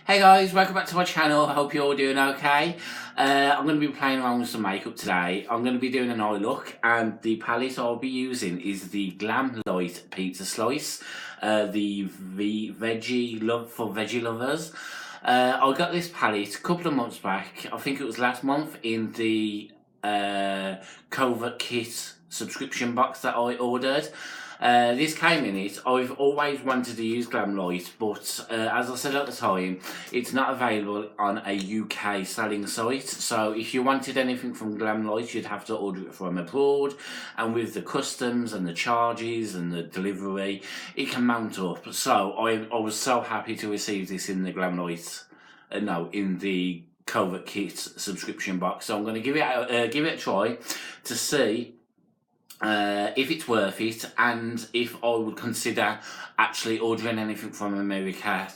Hey guys, welcome back to my channel. I hope you're all doing okay. I'm going to be playing around with some makeup today. I'm going to be doing an eye look, and the palette I'll be using is the GLAMLITE Pizza Slice, the veggie love for veggie lovers. I got this palette a couple of months back. I think it was last month in the kovet kit subscription box that I ordered. This came in it. I've always wanted to use GLAMLITE, but as I said at the time, it's not available on a UK selling site. So if you wanted anything from GLAMLITE, you'd have to order it from abroad, and with the customs and the charges and the delivery, it can mount up. So I was so happy to receive this in the GLAMLITE, in the kovet kit subscription box. So I'm going to give it a try to see if it's worth it, and if I would consider actually ordering anything from America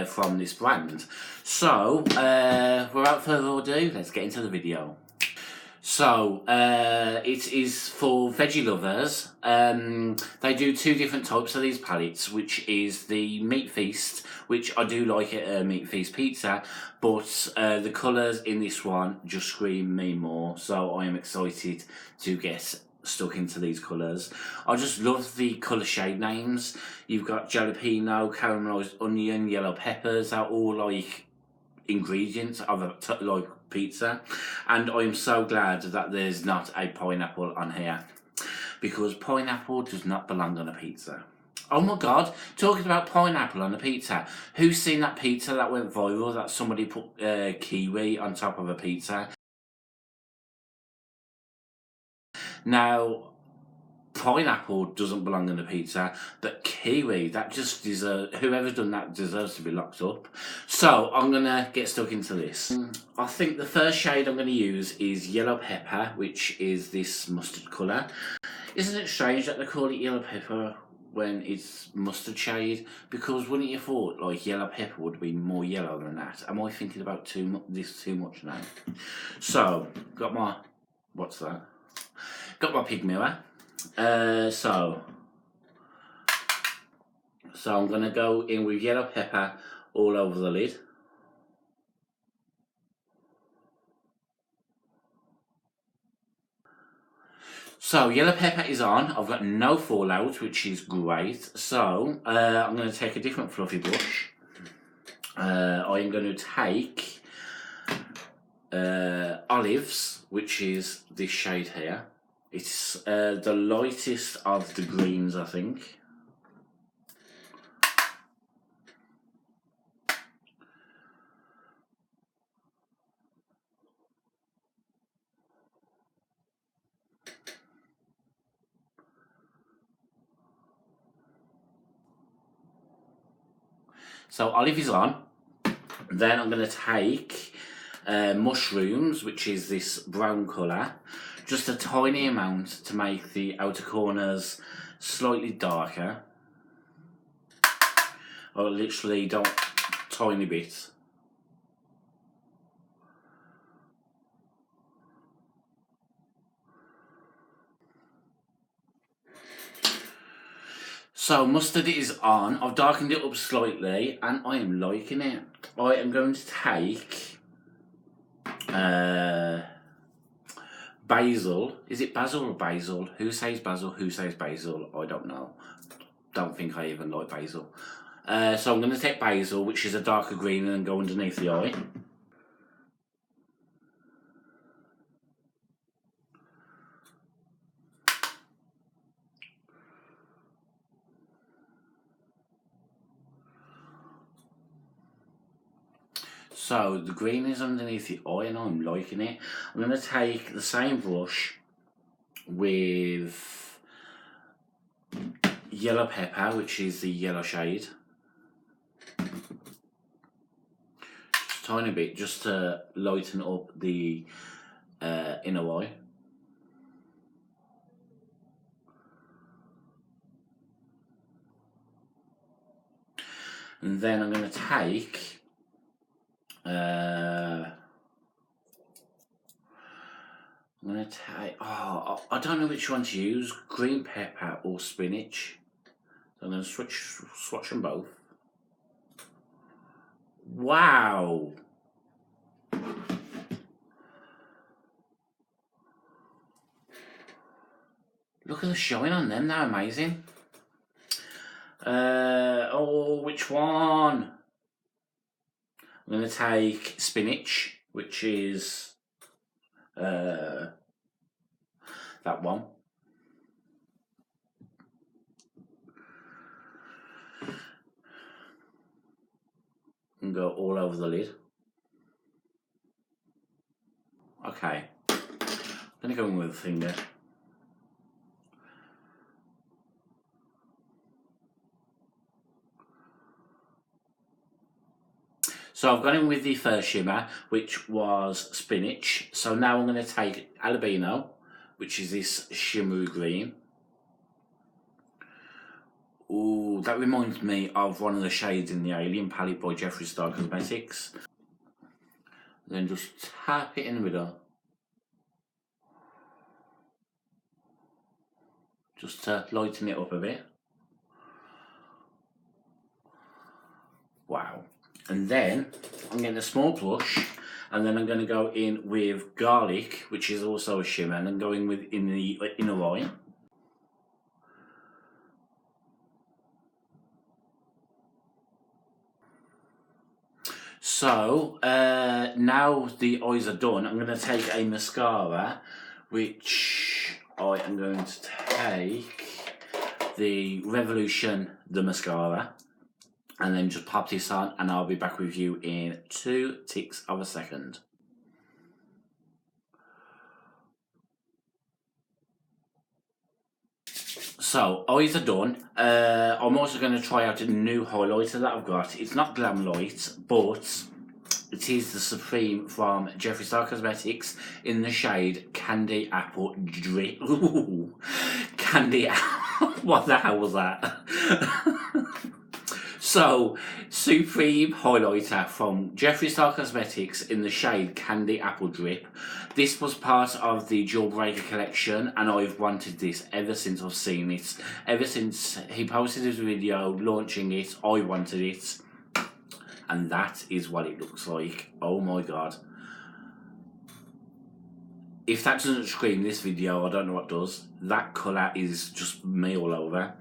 from this brand. So without further ado, let's get into the video. So it is for veggie lovers. They do two different types of these palettes, which is the Meat Feast, which I do like at Meat Feast Pizza, but the colours in this one just scream me more, so I am excited to get stuck into these colours. I just love the colour shade names. You've got jalapeno, caramelised onion, yellow peppers. They're all like ingredients of a like pizza, and I'm so glad that there's not a pineapple on here, because pineapple does not belong on a pizza. Oh my god, talking about pineapple on a pizza, who's seen that pizza that went viral that somebody put kiwi on top of a pizza? Now, pineapple doesn't belong in a pizza, but kiwi, that just deserves, whoever's done that deserves to be locked up. So I'm gonna get stuck into this. I think the first shade I'm gonna use is yellow pepper, which is this mustard colour. Isn't it strange that they call it yellow pepper when it's mustard shade? Because wouldn't you thought like yellow pepper would be more yellow than that? Am I thinking about this too much now? So got my, what's that? Got my pig mirror. So I'm going to go in with yellow pepper all over the lid. So yellow pepper is on. I've got no fallout, which is great. So I'm going to take a different fluffy brush. I am going to take olives, which is this shade here. It's the lightest of the greens, I think. So olive is on. Then I'm going to take mushrooms, which is this brown colour. Just a tiny amount to make the outer corners slightly darker. Or literally don't, tiny bit. So mustard is on. I've darkened it up slightly and I am liking it. I am going to take basil. Is it basil or basil? Who says basil? Who says basil? I don't know. Don't think I even like basil. So I'm going to take basil, which is a darker green, and then go underneath the eye. So the green is underneath the eye and I'm liking it. I'm going to take the same brush with yellow pepper, which is the yellow shade. Just a tiny bit, just to lighten up the inner eye. And then I'm going to take I don't know which one to use, green pepper or spinach. So I'm going to swatch them both. Wow. Look at the shine on them, they're amazing. Oh, which one? I'm going to take spinach, which is that one. And go all over the lid. Okay. I'm going to go in with a finger. So I've gone in with the first shimmer, which was spinach. So now I'm going to take albino, which is this shimmery green. Ooh, that reminds me of one of the shades in the Alien palette by Jeffree Star Cosmetics. Then just tap it in the middle. Just to lighten it up a bit. Wow. And then I'm getting a small brush, and then I'm going to go in with garlic, which is also a shimmer, and I'm going with in the inner eye. So now the eyes are done, I'm going to take a mascara, which I am going to take the Revolution the mascara, and then just pop this on, and I'll be back with you in 2 ticks of a second. So, eyes are done. I'm also going to try out a new highlighter that I've got. It's not GLAMLITE, but it is the Supreme from Jeffree Star Cosmetics in the shade Candy Apple Drip. Ooh, Candy Apple. What the hell was that? So, Supreme highlighter from Jeffree Star Cosmetics in the shade Candy Apple Drip. This was part of the Jawbreaker collection, and I've wanted this ever since I've seen it. Ever since he posted his video launching it, I wanted it. And that is what it looks like. Oh my god. If that doesn't scream this video, I don't know what does. That colour is just me all over.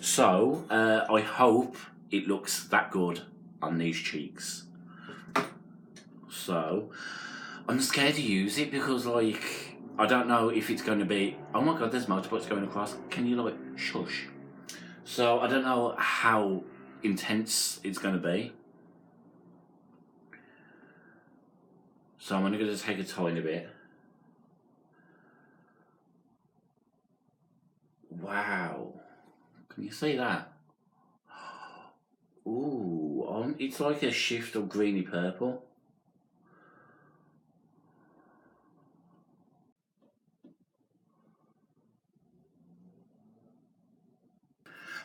So, I hope it looks that good on these cheeks. So, I'm scared to use it because, like, I don't know if it's going to be... Oh my god, there's motorbikes going across. Can you, like, shush? So, I don't know how intense it's going to be. So, I'm only going to take a tiny bit. Wow. Can you see that? Ooh, it's like a shift of greeny purple.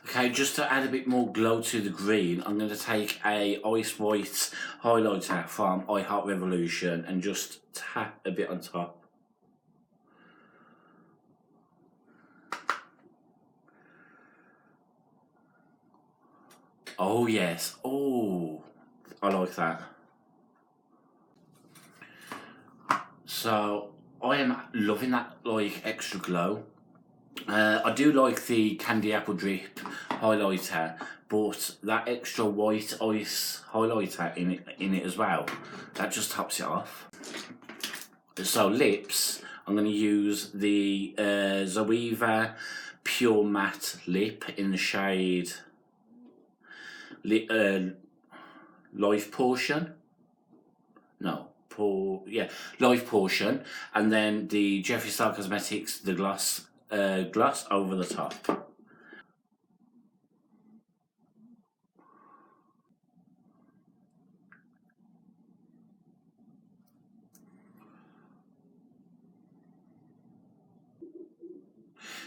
Okay, just to add a bit more glow to the green, I'm going to take a ice white highlighter from I Heart Revolution and just tap a bit on top. Oh yes, oh, I like that. So, I am loving that, like, extra glow. I do like the Candy Apple Drip highlighter, but that extra white ice highlighter in it as well, that just tops it off. So lips, I'm going to use the Zoeva Pure Matte Lip in the shade Life Portion. Life Portion, and then the Jeffree Star Cosmetics, the gloss over the top.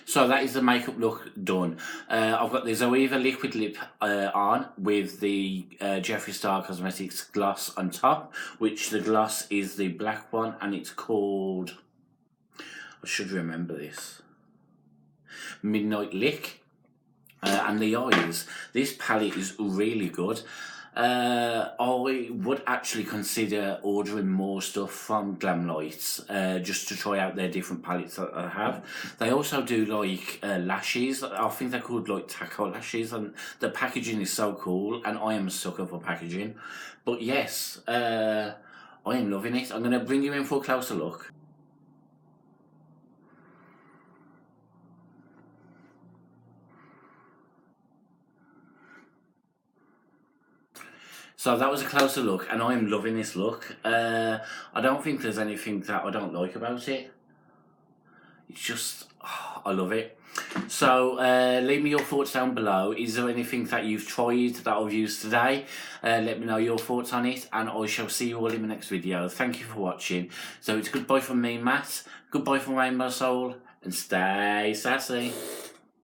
So that is the makeup look done. I've got the Zoeva liquid lip on with the Jeffree Star Cosmetics gloss on top, which the gloss is the black one, and it's called, I should remember this, Midnight Lick. And the eyes, this palette is really good. I would actually consider ordering more stuff from GLAMLITE, just to try out their different palettes that I have. They also do like lashes. I think they're called like taco lashes, and the packaging is so cool. And I am a sucker for packaging. But yes, I am loving it. I'm gonna bring you in for a closer look. So that was a closer look, and I am loving this look. I don't think there's anything that I don't like about it. It's just, I love it. So leave me your thoughts down below. Is there anything that you've tried that I've used today? Let me know your thoughts on it, and I shall see you all in the next video. Thank you for watching. So it's goodbye from me, Matt. Goodbye from Rainbow Soul, and stay sassy.